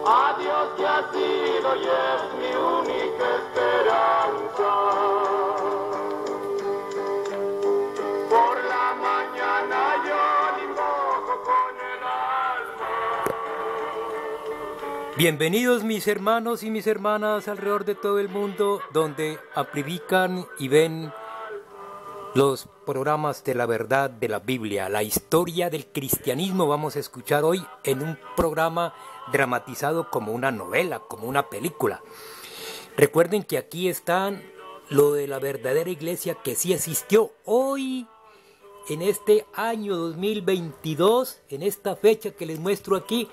a Dios que ha sido y es mi única esperanza. Por la mañana yo le invoco con el alma. Bienvenidos mis hermanos y mis hermanas alrededor de todo el mundo, donde amplifican y ven los programas de la verdad de la Biblia, la historia del cristianismo. Vamos a escuchar hoy en un programa dramatizado como una novela, como una película. Recuerden que aquí están lo de la verdadera iglesia que sí existió. Hoy, en este año 2022, en esta fecha que les muestro aquí,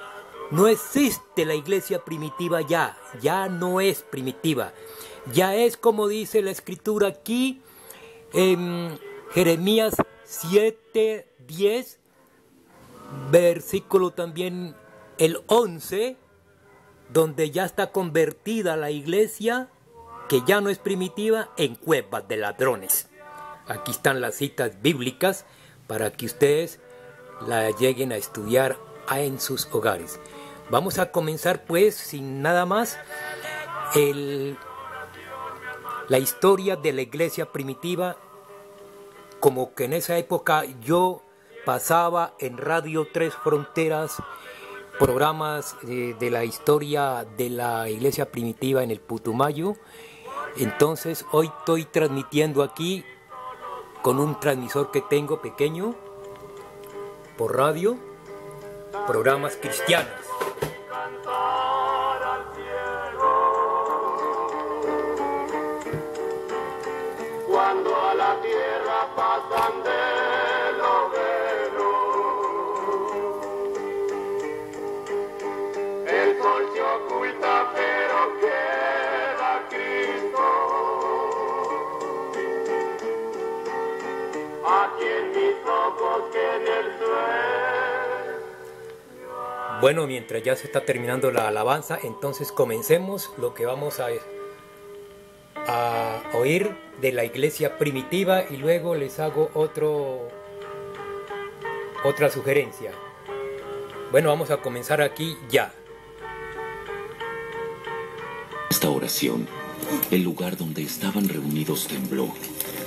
no existe la iglesia primitiva ya no es primitiva. Ya es como dice la escritura aquí, en Jeremías 7:10, versículo también el 11, donde ya está convertida la iglesia, que ya no es primitiva, en cuevas de ladrones. Aquí están las citas bíblicas para que ustedes la lleguen a estudiar en sus hogares. Vamos a comenzar pues, sin nada más, la historia de la iglesia primitiva. Como que en esa época yo pasaba en Radio Tres Fronteras programas de la historia de la iglesia primitiva en el Putumayo. Entonces hoy estoy transmitiendo aquí con un transmisor que tengo pequeño por radio, programas cristianos. Cuando a la tierra pasan del obrero, el sol se oculta pero queda Cristo. Aquí en mis ojos que en el suelo. Bueno, mientras ya se está terminando la alabanza, entonces comencemos lo que vamos a oír de la iglesia primitiva y luego les hago otra sugerencia. Bueno, vamos a comenzar aquí ya. Esta oración, el lugar donde estaban reunidos tembló,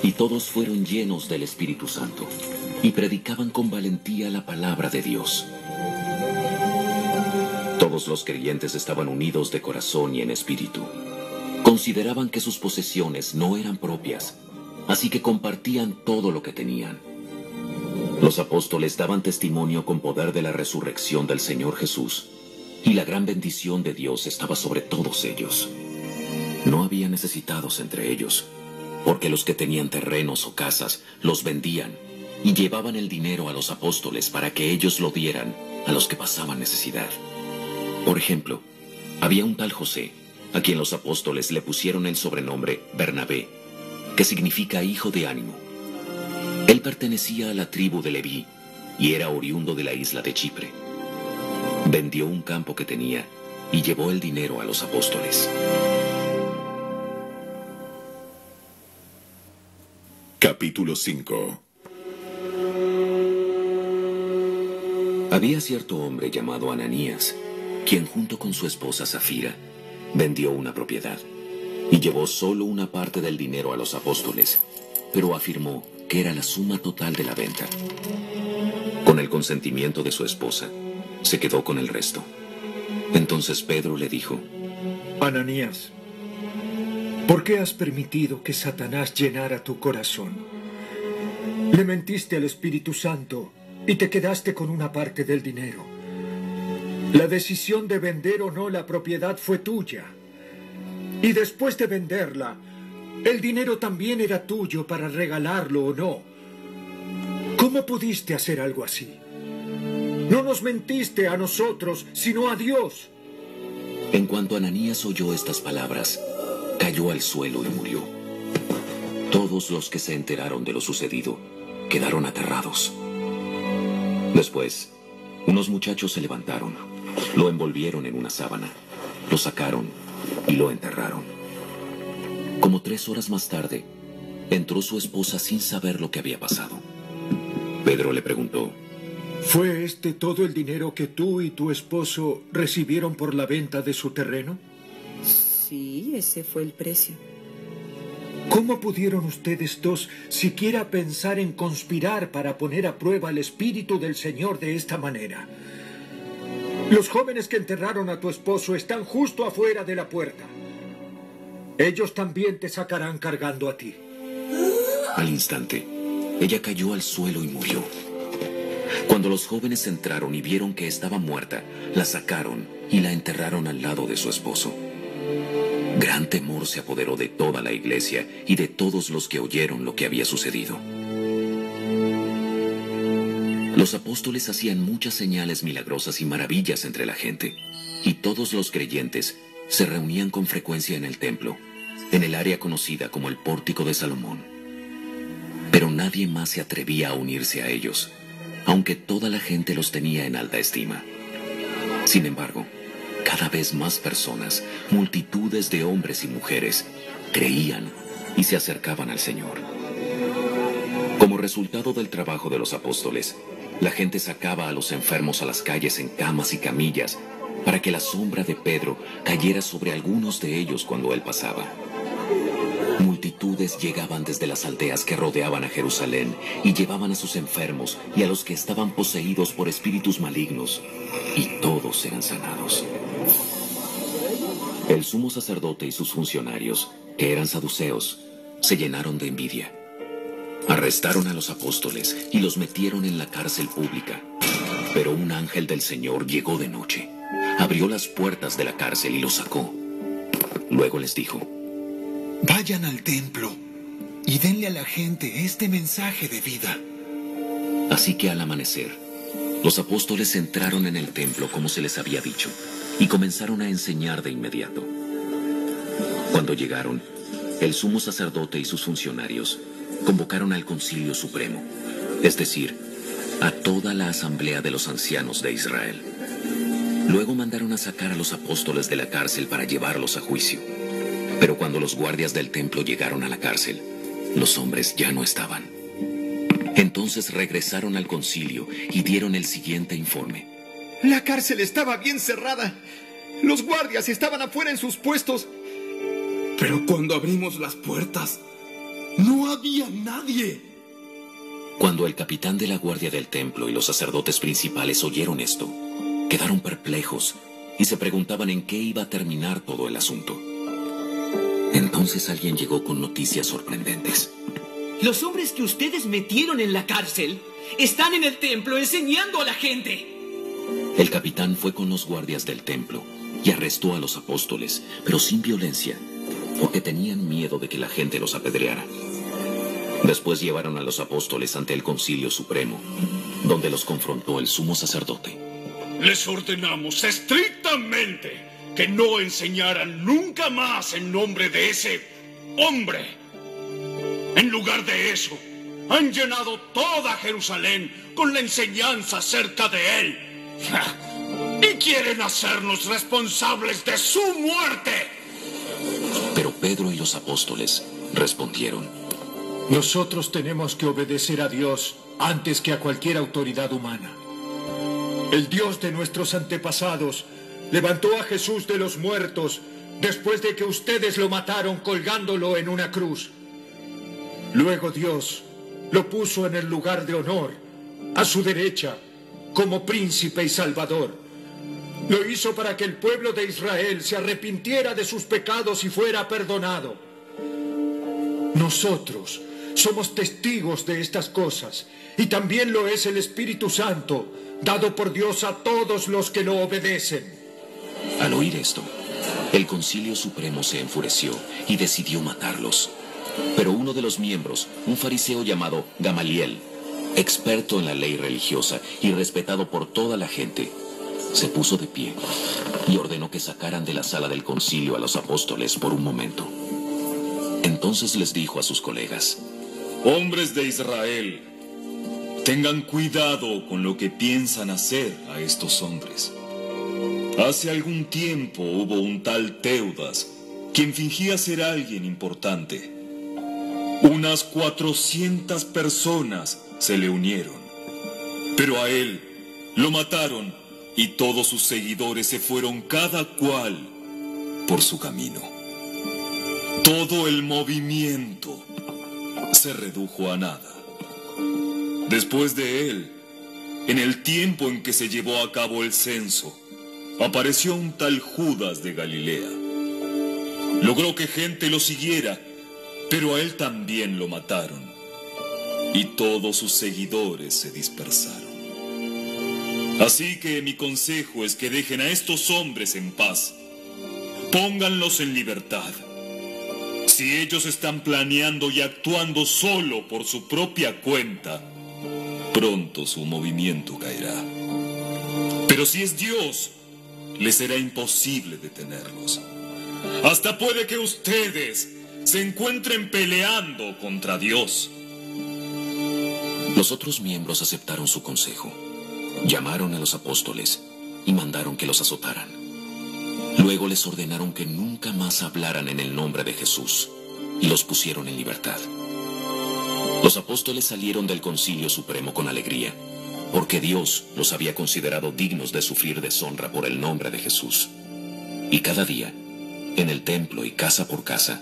y todos fueron llenos del Espíritu Santo, y predicaban con valentía la palabra de Dios. Todos los creyentes estaban unidos de corazón y en espíritu. Consideraban que sus posesiones no eran propias, así que compartían todo lo que tenían. Los apóstoles daban testimonio con poder de la resurrección del Señor Jesús, y la gran bendición de Dios estaba sobre todos ellos. No había necesitados entre ellos, porque los que tenían terrenos o casas los vendían y llevaban el dinero a los apóstoles para que ellos lo dieran a los que pasaban necesidad. Por ejemplo, había un tal José, a quien los apóstoles le pusieron el sobrenombre Bernabé, que significa hijo de ánimo. Él pertenecía a la tribu de Leví y era oriundo de la isla de Chipre. Vendió un campo que tenía y llevó el dinero a los apóstoles. Capítulo 5. Había cierto hombre llamado Ananías, quien junto con su esposa Zafira vendió una propiedad y llevó solo una parte del dinero a los apóstoles, pero afirmó que era la suma total de la venta. Con el consentimiento de su esposa, se quedó con el resto. Entonces Pedro le dijo: Ananías, ¿por qué has permitido que Satanás llenara tu corazón? Le mentiste al Espíritu Santo y te quedaste con una parte del dinero. La decisión de vender o no la propiedad fue tuya. Y después de venderla, el dinero también era tuyo para regalarlo o no. ¿Cómo pudiste hacer algo así? No nos mentiste a nosotros, sino a Dios. En cuanto Ananías oyó estas palabras, cayó al suelo y murió. Todos los que se enteraron de lo sucedido quedaron aterrados. Después, unos muchachos se levantaron, lo envolvieron en una sábana, lo sacaron y lo enterraron. Como 3 horas más tarde, entró su esposa sin saber lo que había pasado. Pedro le preguntó: ¿Fue este todo el dinero que tú y tu esposo recibieron por la venta de su terreno? Sí, ese fue el precio. ¿Cómo pudieron ustedes dos siquiera pensar en conspirar para poner a prueba el espíritu del Señor de esta manera? Los jóvenes que enterraron a tu esposo están justo afuera de la puerta. Ellos también te sacarán cargando a ti. Al instante, ella cayó al suelo y murió. Cuando los jóvenes entraron y vieron que estaba muerta, la sacaron y la enterraron al lado de su esposo. Gran temor se apoderó de toda la iglesia y de todos los que oyeron lo que había sucedido. Los apóstoles hacían muchas señales milagrosas y maravillas entre la gente, y todos los creyentes se reunían con frecuencia en el templo, en el área conocida como el Pórtico de Salomón. Pero nadie más se atrevía a unirse a ellos, aunque toda la gente los tenía en alta estima. Sin embargo, cada vez más personas, multitudes de hombres y mujeres, creían y se acercaban al Señor. Como resultado del trabajo de los apóstoles, la gente sacaba a los enfermos a las calles en camas y camillas para que la sombra de Pedro cayera sobre algunos de ellos cuando él pasaba. Multitudes llegaban desde las aldeas que rodeaban a Jerusalén y llevaban a sus enfermos y a los que estaban poseídos por espíritus malignos, y todos eran sanados. El sumo sacerdote y sus funcionarios, que eran saduceos, se llenaron de envidia. Arrestaron a los apóstoles y los metieron en la cárcel pública. Pero un ángel del Señor llegó de noche, abrió las puertas de la cárcel y los sacó. Luego les dijo: vayan al templo y denle a la gente este mensaje de vida. Así que al amanecer, los apóstoles entraron en el templo como se les había dicho y comenzaron a enseñar de inmediato. Cuando llegaron, el sumo sacerdote y sus funcionarios convocaron al Concilio Supremo, es decir, a toda la asamblea de los ancianos de Israel. Luego mandaron a sacar a los apóstoles de la cárcel para llevarlos a juicio. Pero cuando los guardias del templo llegaron a la cárcel, los hombres ya no estaban. Entonces regresaron al concilio y dieron el siguiente informe. La cárcel estaba bien cerrada. Los guardias estaban afuera en sus puestos. Pero cuando abrimos las puertas, no había nadie. Cuando el capitán de la guardia del templo y los sacerdotes principales oyeron esto, quedaron perplejos y se preguntaban en qué iba a terminar todo el asunto. Entonces alguien llegó con noticias sorprendentes. Los hombres que ustedes metieron en la cárcel están en el templo enseñando a la gente. El capitán fue con los guardias del templo y arrestó a los apóstoles, pero sin violencia, porque tenían miedo de que la gente los apedreara. Después llevaron a los apóstoles ante el Concilio Supremo, donde los confrontó el sumo sacerdote. Les ordenamos estrictamente que no enseñaran nunca más en nombre de ese hombre. En lugar de eso, han llenado toda Jerusalén con la enseñanza acerca de él. Y quieren hacernos responsables de su muerte. Pero Pedro y los apóstoles respondieron: nosotros tenemos que obedecer a Dios antes que a cualquier autoridad humana. El Dios de nuestros antepasados levantó a Jesús de los muertos después de que ustedes lo mataron colgándolo en una cruz. Luego Dios lo puso en el lugar de honor, a su derecha, como príncipe y salvador. Lo hizo para que el pueblo de Israel se arrepintiera de sus pecados y fuera perdonado. Nosotros somos testigos de estas cosas, y también lo es el Espíritu Santo, dado por Dios a todos los que lo obedecen. Al oír esto, el Concilio Supremo se enfureció y decidió matarlos. Pero uno de los miembros, un fariseo llamado Gamaliel, experto en la ley religiosa y respetado por toda la gente, se puso de pie y ordenó que sacaran de la sala del concilio a los apóstoles por un momento. Entonces les dijo a sus colegas: hombres de Israel, tengan cuidado con lo que piensan hacer a estos hombres. Hace algún tiempo hubo un tal Teudas, quien fingía ser alguien importante. Unas 400 personas se le unieron, pero a él Lo mataron y todos sus seguidores se fueron cada cual por su camino. Todo el movimiento se redujo a nada. Después de él, en el tiempo en que se llevó a cabo el censo, apareció un tal Judas de Galilea. Logró que gente lo siguiera, pero a él también lo mataron, y todos sus seguidores se dispersaron. Así que mi consejo es que dejen a estos hombres en paz. Pónganlos en libertad. Si ellos están planeando y actuando solo por su propia cuenta, pronto su movimiento caerá. Pero si es Dios, les será imposible detenerlos. Hasta puede que ustedes se encuentren peleando contra Dios. Los otros miembros aceptaron su consejo. Llamaron a los apóstoles y mandaron que los azotaran. Luego les ordenaron que nunca más hablaran en el nombre de Jesús y los pusieron en libertad. Los apóstoles salieron del Concilio Supremo con alegría, porque Dios los había considerado dignos de sufrir deshonra por el nombre de Jesús. Y cada día, en el templo y casa por casa,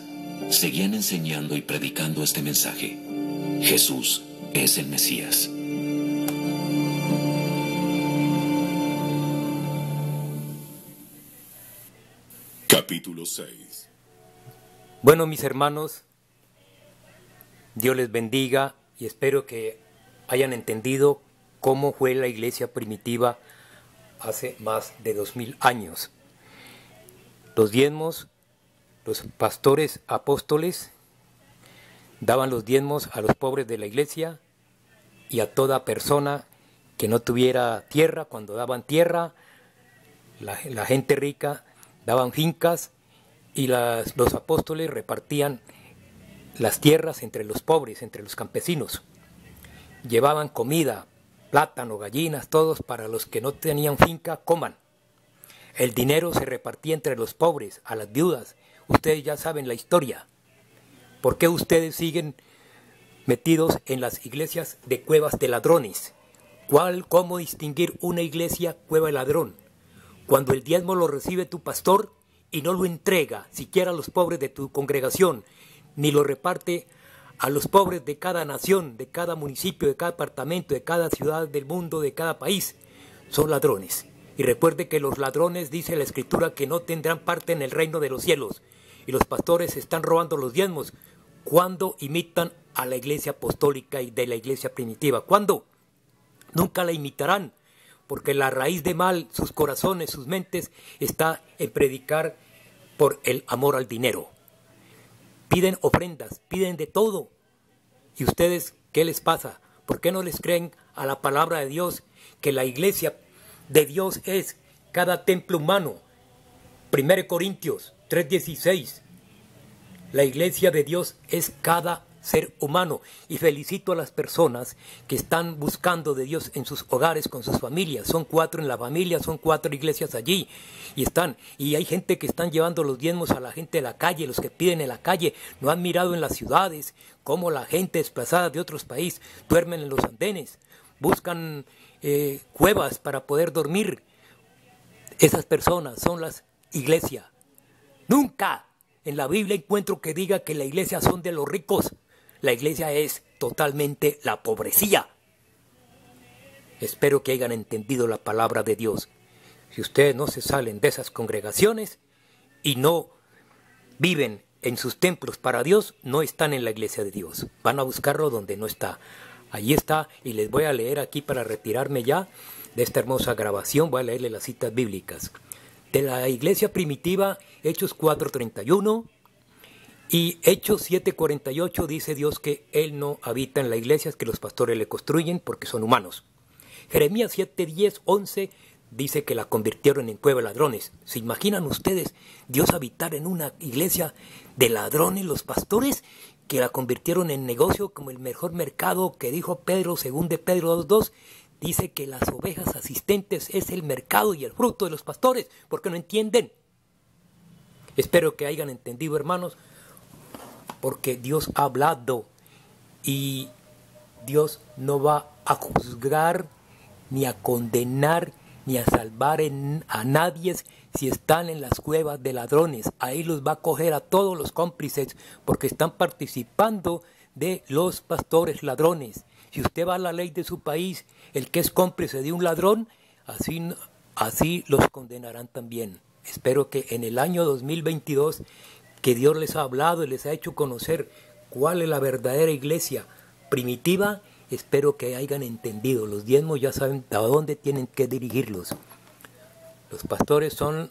seguían enseñando y predicando este mensaje: Jesús es el Mesías. Capítulo 6. Bueno, mis hermanos, Dios les bendiga y espero que hayan entendido cómo fue la iglesia primitiva hace más de 2000 años. Los diezmos, los pastores apóstoles daban los diezmos a los pobres de la iglesia y a toda persona que no tuviera tierra. Cuando daban tierra, la gente rica daban fincas y los apóstoles repartían las tierras entre los pobres, entre los campesinos. Llevaban comida, plátano, gallinas, todos para los que no tenían finca, coman. El dinero se repartía entre los pobres, a las viudas. Ustedes ya saben la historia. ¿Por qué ustedes siguen metidos en las iglesias de cuevas de ladrones? ¿Cómo distinguir una iglesia cueva de ladrón? Cuando el diezmo lo recibe tu pastor y no lo entrega siquiera a los pobres de tu congregación, ni lo reparte a los pobres de cada nación, de cada municipio, de cada departamento, de cada ciudad del mundo, de cada país, son ladrones. Y recuerde que los ladrones, dice la Escritura, que no tendrán parte en el reino de los cielos. Y los pastores están robando los diezmos. ¿Cuándo imitan a la iglesia apostólica y de la iglesia primitiva? ¿Cuándo? Nunca la imitarán, porque la raíz de mal, sus corazones, sus mentes, está en predicar por el amor al dinero. Piden ofrendas, piden de todo. ¿Y ustedes qué les pasa? ¿Por qué no les creen a la palabra de Dios? Que la iglesia de Dios es cada templo humano. 1 Corintios 3:16. La iglesia de Dios es cada ser humano. Y felicito a las personas que están buscando de Dios en sus hogares, con sus familias. Son 4 en la familia, son 4 iglesias allí. Y hay gente que están llevando los diezmos a la gente de la calle, los que piden en la calle. No han mirado en las ciudades cómo la gente desplazada de otros países duermen en los andenes. Buscan cuevas para poder dormir. Esas personas son las iglesias. Nunca en la Biblia encuentro que diga que la iglesia son de los ricos. La iglesia es totalmente la pobrecía. Espero que hayan entendido la palabra de Dios. Si ustedes no se salen de esas congregaciones y no viven en sus templos para Dios, no están en la iglesia de Dios. Van a buscarlo donde no está. Allí está, y les voy a leer aquí para retirarme ya de esta hermosa grabación. Voy a leerle las citas bíblicas. De la iglesia primitiva, Hechos 4:31 y Hechos 7:48 dice Dios que Él no habita en la iglesia, que los pastores le construyen porque son humanos. Jeremías 7:10, 11 dice que la convirtieron en cueva de ladrones. ¿Se imaginan ustedes Dios habitar en una iglesia de ladrones, los pastores, que la convirtieron en negocio como el mejor mercado que dijo Pedro, según de Pedro 2:2? Dice que las ovejas asistentes es el mercado y el fruto de los pastores, porque no entienden. Espero que hayan entendido, hermanos, porque Dios ha hablado y Dios no va a juzgar ni a condenar, ni a salvar a nadie si están en las cuevas de ladrones. Ahí los va a coger a todos los cómplices porque están participando de los pastores ladrones. Si usted va a la ley de su país, el que es cómplice de un ladrón, así los condenarán también. Espero que en el año 2022, que Dios les ha hablado y les ha hecho conocer cuál es la verdadera iglesia primitiva, espero que hayan entendido. Los diezmos ya saben a dónde tienen que dirigirlos. Los pastores han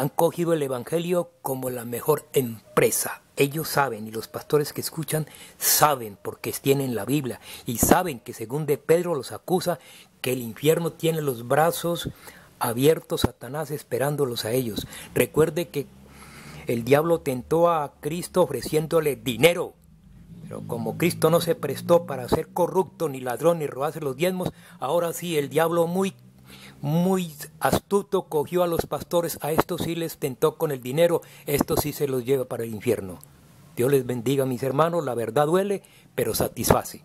cogido el evangelio como la mejor empresa. Ellos saben, y los pastores que escuchan saben, porque tienen la Biblia y saben que según de Pedro los acusa que el infierno tiene los brazos abiertos, Satanás esperándolos a ellos. Recuerde que el diablo tentó a Cristo ofreciéndole dinero, pero como Cristo no se prestó para ser corrupto, ni ladrón, ni robarse los diezmos, ahora sí el diablo muy astuto cogió a los pastores, a estos sí les tentó con el dinero, estos sí se los lleva para el infierno. Dios les bendiga, mis hermanos, la verdad duele, pero satisface.